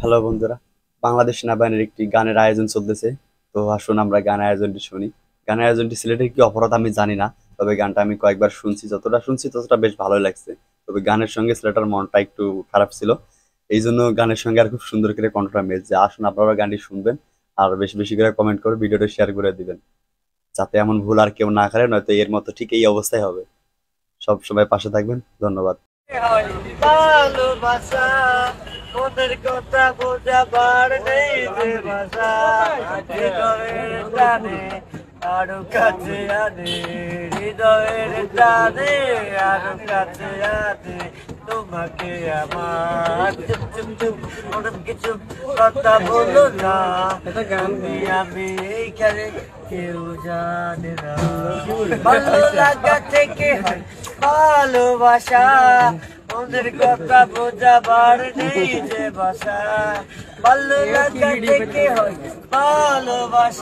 Hello বন্ধুরা, বাংলাদেশ সেনাবাহিনীর একটি গানের আয়োজন চলতেছে। তো আসুন আমরা গানের আয়োজনটি শুনি। গানের আয়োজনটি সিলেটের কি অপরাধ আমি জানি না, তবে গানটা আমি কয়েকবার শুনছি, যতটা শুনছি ততটা বেশ ভালোই লাগছে। তবে গানের সঙ্গে ছেলেটার মনটা একটু খারাপ ছিল, এই জন্য গানের সঙ্গে আর খুব সুন্দর করে কণ্ঠটা মিলছে। আসুন আপনারা গানটি শুনবেন, আর বেশি বেশি করে কমেন্ট করে ভিডিওটা শেয়ার করে দিবেন, যাতে এমন ভুল আর কেউ না করে, নয়তো এর মতো ঠিক এই অবস্থায় হবে। সব সময় পাশে থাকবেন, ধন্যবাদ। ভালোবাসা ওদের কথা বোঝাবার নেই যে ভাষা হৃদয়ের টানে আরো কাছে আনে, হৃদয়ের টানে আরো কাছে আনে তোমাকে আমার। চুপ চুপ চুপ ওরম কিছু কথা বলো না, তুমি আমি এইখানে কেউ জানে না। ভালো লাগা থেকে হয় ভালোবাসা, ওদের কথা বোঝাবার নেই যে ভাষা। ভালো লাগা থেকে হয় ভালোবাসা।